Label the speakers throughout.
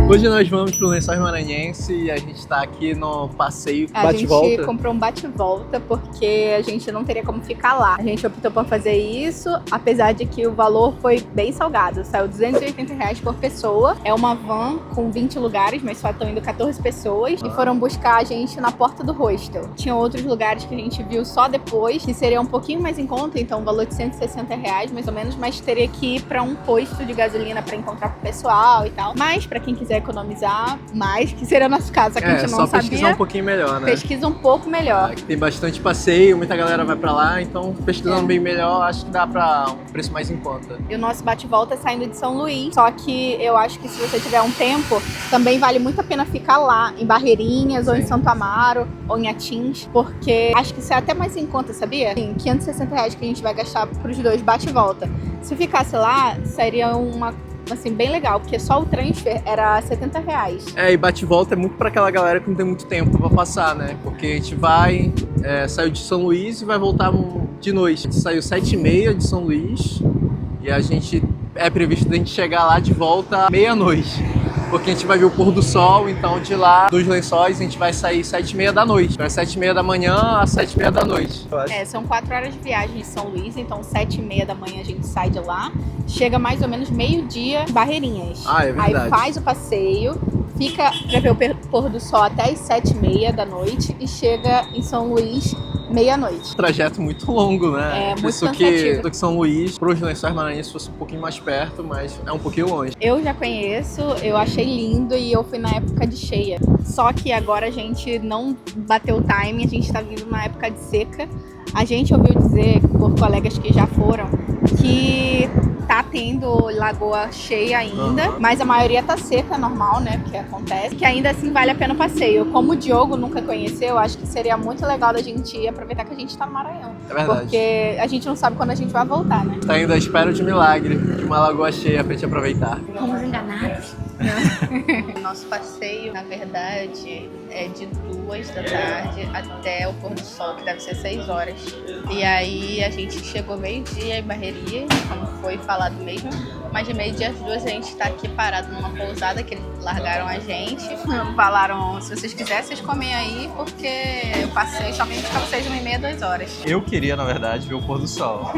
Speaker 1: Hoje nós vamos pro Lençóis Maranhense e a gente tá aqui no passeio
Speaker 2: A
Speaker 1: bate-volta.
Speaker 2: gente comprou um bate-volta porque a gente não teria como ficar lá. A gente optou por fazer isso, apesar de que o valor foi bem salgado. Saiu R$280 por pessoa. É uma van com 20 lugares, mas só estão indo 14 pessoas. E foram buscar a gente na porta do hostel. Tinha outros lugares que a gente viu só depois, que seria um pouquinho mais em conta, então um valor de R$160 mais ou menos, mas teria que ir pra um posto de gasolina pra encontrar com o pessoal e tal. Mas pra quem quiser economizar mais, que seria o nosso caso, que a gente não
Speaker 1: só
Speaker 2: sabia.
Speaker 1: pesquisar um pouquinho melhor, né?
Speaker 2: Pesquisa um pouco melhor.
Speaker 1: Aqui tem bastante passeio, muita galera vai pra lá, então pesquisando bem melhor, acho que dá pra um preço mais em conta.
Speaker 2: E o nosso bate-volta é saindo de São Luís, só que eu acho que se você tiver um tempo, também vale muito a pena ficar lá, em Barreirinhas, ou em Santo Amaro, ou em Atins, porque acho que isso é até mais em conta, sabia? Sim, R$560 que a gente vai gastar pros dois bate-volta. Se ficasse lá, seria uma, assim, bem legal, porque só o transfer era R$70.
Speaker 1: E bate-volta é muito pra aquela galera que não tem muito tempo pra passar, né? Porque a gente vai, saiu de São Luís e vai voltar de noite. A gente saiu 7h30 de São Luís e a gente previsto a gente chegar lá de volta meia-noite. Porque a gente vai ver o pôr do sol, então de lá, dos Lençóis, a gente vai sair 7h30 da noite. Então é 7h30 da manhã às 7h30 da noite.
Speaker 2: São 4 horas de viagem de São Luís, então 7h30 da manhã a gente sai de lá. Chega mais ou menos meio-dia em Barreirinhas.
Speaker 1: É verdade.
Speaker 2: Aí faz o passeio, fica pra ver o pôr do sol até as 7h30 da noite e chega em São Luís meia-noite.
Speaker 1: Trajeto muito longo, né?
Speaker 2: É muito
Speaker 1: Isso
Speaker 2: cansativo.
Speaker 1: que São Luís, para os Lençóis Maranhenses fosse um pouquinho mais perto, mas é um pouquinho longe.
Speaker 2: Eu já conheço, eu achei lindo e eu fui na época de cheia. Só que agora a gente não bateu o time, a gente tá vindo na época de seca. A gente ouviu dizer por colegas que já foram que tá tendo lagoa cheia ainda, mas a maioria tá seca, normal, né? Porque acontece. Que ainda assim vale a pena o passeio. Como o Diogo nunca conheceu, acho que seria muito legal da gente ir aproveitar que a gente tá no Maranhão.
Speaker 1: É verdade.
Speaker 2: Porque a gente não sabe quando a gente vai voltar, né?
Speaker 1: Tá indo à espera de milagre, de uma lagoa cheia pra gente aproveitar.
Speaker 2: Fomos enganados. Nosso passeio, na verdade, é de 2 da tarde até o pôr do sol, que deve ser 6 horas. E aí a gente chegou meio-dia em Barreirinhas, como foi falado mesmo. Mas de meio-dia às 2 a gente tá aqui parado numa pousada que eles largaram a gente. Falaram, se vocês quiserem, vocês comem aí, porque o passeio somente ficava 6h30, 2 horas.
Speaker 3: Eu queria, na verdade, ver o pôr do sol.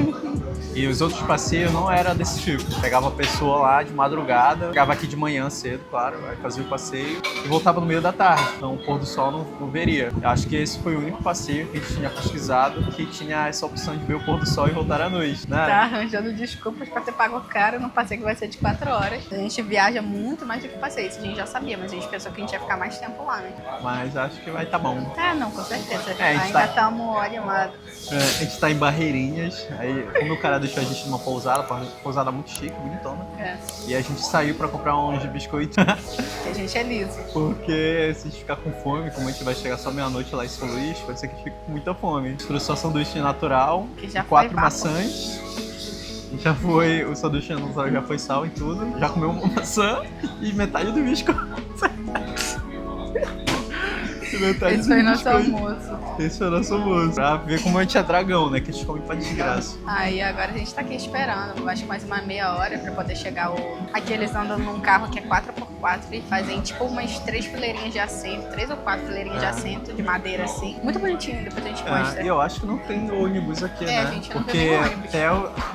Speaker 3: E os outros passeios não eram desse tipo. Pegava a pessoa lá de madrugada, chegava aqui de manhã cedo, claro, aí fazia o passeio e voltava no meio da tarde. Então o pôr do sol não veria. Eu acho que esse foi o único passeio que a gente tinha pesquisado que tinha essa opção de ver o pôr do sol e voltar à noite, né?
Speaker 2: Tá arranjando desculpas pra ter pago caro num passeio que vai ser de 4 horas. A gente viaja muito mais do que o passeio, isso a gente já sabia, mas a gente pensou que a gente ia ficar mais tempo lá, né?
Speaker 3: Mas acho que vai tá bom.
Speaker 2: Não, com certeza.
Speaker 3: Ainda
Speaker 2: estamos animados.
Speaker 3: A gente tá em Barreirinhas, aí como o cara deixou a gente numa pousada muito chique, bonitona. E a gente saiu pra comprar uns biscoitos.
Speaker 2: A gente é liso.
Speaker 3: Porque se a gente ficar com fome, como a gente vai chegar só meia-noite lá em São Luís, pode ser que a gente fique com muita fome. A gente trouxe só sanduíche natural,
Speaker 2: Que já
Speaker 3: 4
Speaker 2: foi
Speaker 3: maçãs. Já foi, o sanduíche natural já foi sal e tudo. Já comeu uma maçã e metade do biscoito.
Speaker 2: Esse foi nosso almoço.
Speaker 3: Esse foi o nosso almoço. Pra ver como a gente é dragão, né? Que a gente come pra desgraça.
Speaker 2: Aí agora a gente tá aqui esperando, acho que mais uma meia hora pra poder chegar Aqui eles andam num carro que é 4x4 e fazem tipo umas 3 fileirinhas de assento, 3 ou 4 fileirinhas de assento, de madeira assim. Muito bonitinho, depois a gente mostra.
Speaker 3: E eu acho que não tem ônibus aqui, né?
Speaker 2: A gente não
Speaker 3: Porque
Speaker 2: tem ônibus.
Speaker 3: até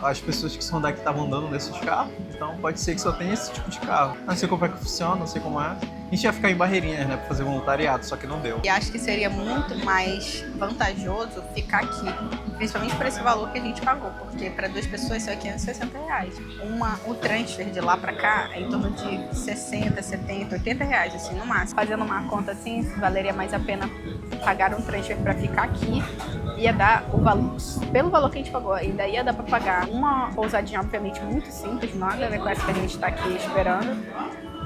Speaker 3: as pessoas que são daqui estavam andando nesses carros, então pode ser que só tenha esse tipo de carro. Não sei como é que funciona, não sei como é. A gente ia ficar em Barreirinhas, né, pra fazer voluntariado, só que não deu.
Speaker 2: E acho que seria muito mais vantajoso ficar aqui, principalmente por esse valor que a gente pagou, porque para 2 pessoas são R$560. O transfer de lá para cá é em torno de 60, 70, R$80, assim, no máximo. Fazendo uma conta assim, valeria mais a pena pagar um transfer para ficar aqui, ia dar o valor, pelo valor que a gente pagou, ainda ia dar para pagar uma pousadinha, obviamente, muito simples, nada a ver com essa que a gente tá aqui esperando.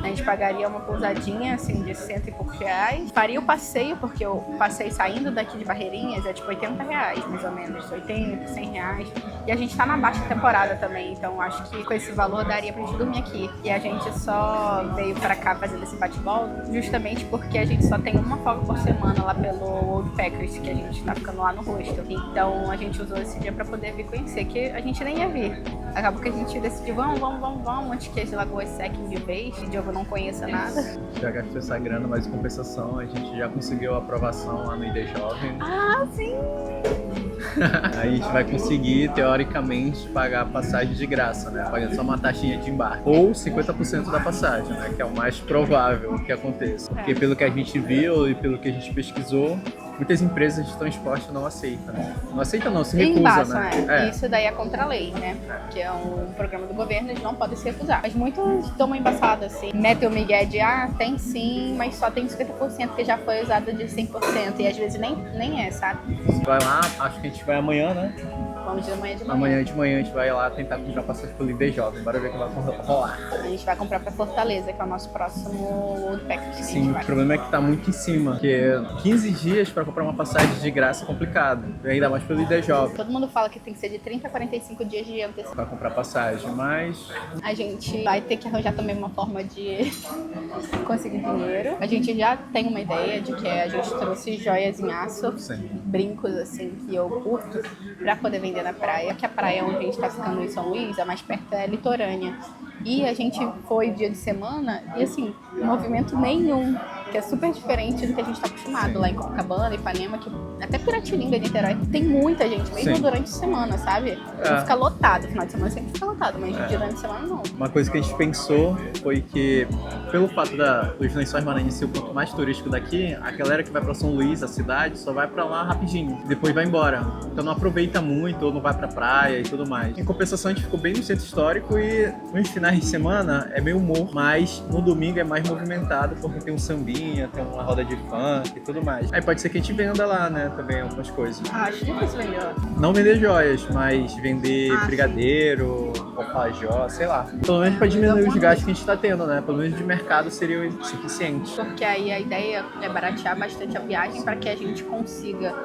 Speaker 2: A gente pagaria uma pousadinha, assim, de 100 e poucos reais. Faria o passeio, porque o passeio saindo daqui de Barreirinhas é tipo R$80, mais ou menos. 80, 100 reais. E a gente tá na baixa temporada também, então acho que com esse valor daria pra gente dormir aqui. E a gente só veio pra cá fazendo esse bate-volta justamente porque a gente só tem uma folga por semana lá pelo Old Packers, que a gente tá ficando lá no hostel. Então a gente usou esse dia pra poder vir conhecer, que a gente nem ia vir. Acabou que a gente decidiu, vamos, antes que as lagoas sequem de vez. O Diogo eu não conheça nada.
Speaker 3: Já gastou essa grana, mas em compensação a gente já conseguiu a aprovação lá no ID Jovem.
Speaker 2: Ah, sim!
Speaker 3: Aí a gente vai conseguir, teoricamente, pagar a passagem de graça, né? Pagando só uma taxinha de embarque. Ou 50% da passagem, né? Que é o mais provável que aconteça. Porque pelo que a gente viu e pelo que a gente pesquisou, muitas empresas de transporte não aceitam. Não aceitam não, se recusa,
Speaker 2: Embaçam,
Speaker 3: né?
Speaker 2: Isso daí é contra a lei, né? Que é um programa do governo, eles não podem se recusar. Mas muitos tomam embaçada, assim. Metem o migué de, tem sim, mas só tem 50% que já foi usado de 100%. E às vezes nem é, sabe?
Speaker 3: Vai lá, acho que a gente vai amanhã, né?
Speaker 2: Vamos de manhã de manhã.
Speaker 3: Amanhã de manhã a gente vai lá tentar comprar passagem pelo ID Jovem. Bora ver o que vai rolar.
Speaker 2: A gente vai comprar pra Fortaleza, que é o nosso próximo World Package que a gente
Speaker 3: Sim,
Speaker 2: vai.
Speaker 3: o problema é que tá muito em cima. Porque 15 dias pra comprar uma passagem de graça é complicado. E ainda mais pelo ID Jovem.
Speaker 2: Todo mundo fala que tem que ser de 30 a 45 dias de antecedência.
Speaker 3: Pra comprar passagem, mas
Speaker 2: A gente vai ter que arranjar também uma forma de conseguir dinheiro. A gente já tem uma ideia de que a gente trouxe joias em aço,
Speaker 3: sim.
Speaker 2: brincos assim que eu curto, pra poder vender na praia. Que a praia onde a gente tá ficando em São Luís, a mais perto é litorânea. E a gente foi dia de semana e assim, movimento nenhum, que é super diferente do que a gente tá acostumado lá em Copacabana, Ipanema, que até Piratininga, Niterói, tem muita gente, mesmo
Speaker 3: Sim.
Speaker 2: durante a semana, sabe? Não fica lotado, final de semana sempre fica lotado, mas durante a semana não.
Speaker 3: uma coisa que a gente pensou foi que, pelo fato dos Lençóis Maranhenses ser o ponto mais turístico daqui, a galera que vai pra São Luís, a cidade, só vai pra lá rapidinho, depois vai embora. Então não aproveita muito, ou não vai pra praia e tudo mais. Em compensação, a gente ficou bem no centro histórico e nos finais de semana é meio humor, mas no domingo é mais movimentado porque tem um sambinha, tem uma roda de funk e tudo mais. Aí pode ser que a gente venda lá, né, também algumas coisas.
Speaker 2: Acho difícil vender lá.
Speaker 3: Não vender joias, mas vender
Speaker 2: sim.
Speaker 3: brigadeiro, alfajor, sei lá. Pelo menos pra diminuir os gastos que a gente tá tendo, né? Pelo menos de mercado seria o suficiente.
Speaker 2: Porque aí a ideia é baratear bastante a viagem para que a gente consiga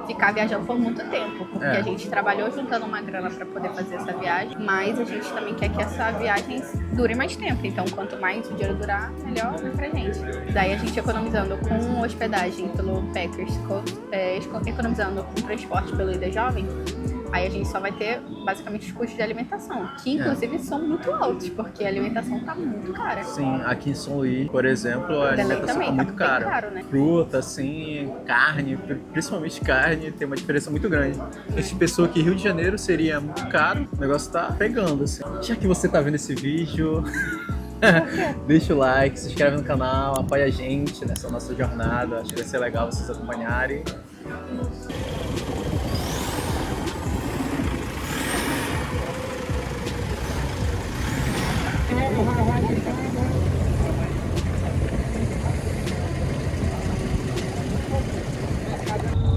Speaker 2: ficar viajando por muito tempo. Porque a gente trabalhou juntando uma grana para poder fazer essa viagem, mas a gente também quer que essa viagem dure mais tempo. Então, quanto mais o dinheiro durar, melhor pra gente. Daí a gente economizando com hospedagem pelo Packers, economizando com transporte pelo ID Jovem, aí a gente só vai ter basicamente os custos de alimentação, que inclusive são muito altos, porque a alimentação tá muito cara.
Speaker 3: Sim, aqui em São Luís, por exemplo, a
Speaker 2: Belém
Speaker 3: alimentação
Speaker 2: também
Speaker 3: tá muito
Speaker 2: bem
Speaker 3: cara.
Speaker 2: caro, né?
Speaker 3: Fruta, assim, carne, principalmente carne, tem uma diferença muito grande. Esse pessoa aqui, Rio de Janeiro, seria muito caro, o negócio tá pegando, assim. Já que você tá vendo esse vídeo, deixa o like, se inscreve no canal, apoia a gente nessa nossa jornada. Acho que vai ser legal vocês acompanharem.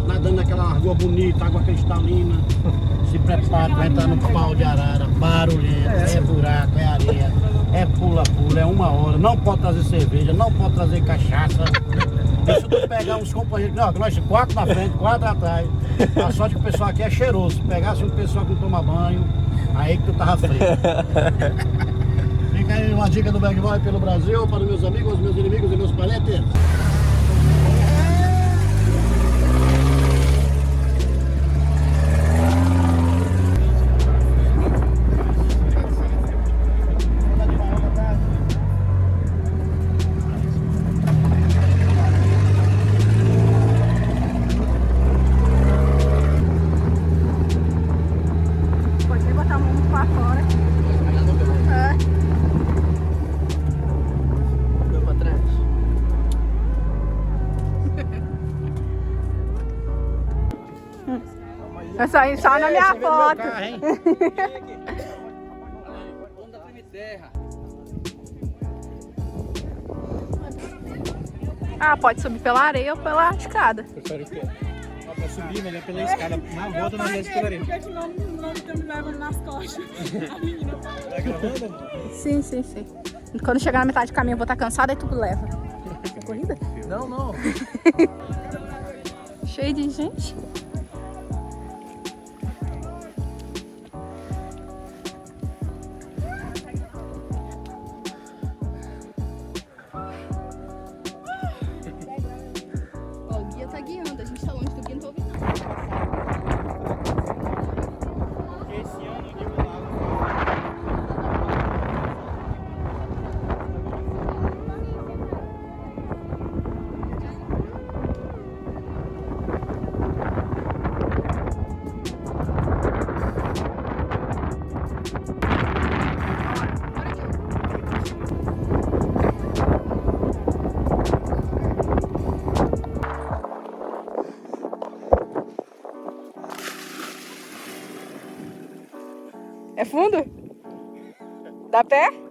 Speaker 4: Nadando naquela água bonita, água cristalina. Se prepare para entrar no pau de arara, barulhento, é buraco, é areia, é pula-pula, é 1 hora. Não pode trazer cerveja, não pode trazer cachaça. Deixa tu pegar uns companheiros, não, nós 4 na frente, 4 atrás. A sorte que o pessoal aqui é cheiroso. Se pegasse um pessoal que não toma banho, aí que tu tava frio. Fica aí uma dica do Bag Boy pelo Brasil, para os meus amigos, meus inimigos e meus paletes.
Speaker 2: Pode nem botar a mão pra fora.
Speaker 1: Foi pra trás.
Speaker 2: Eu saí só na minha foto. Ah, pode subir pela areia ou pela escada.
Speaker 3: Prefere o quê? Pra subir, melhor pela escada. Na volta nós desce pela areia.
Speaker 5: Por que não tá me levando nas costas? A menina.
Speaker 3: Tá gravando, amor?
Speaker 2: Sim, sim, sim. Quando chegar na metade do caminho eu vou estar cansada e tu leva. É corrida?
Speaker 1: Não, não.
Speaker 2: Cheio de gente. Ó, o guia tá guiando, a gente tá longe do guia, não tá ouvindo não.
Speaker 3: Esse ano o Diego Lago
Speaker 5: É fundo? Dá pé?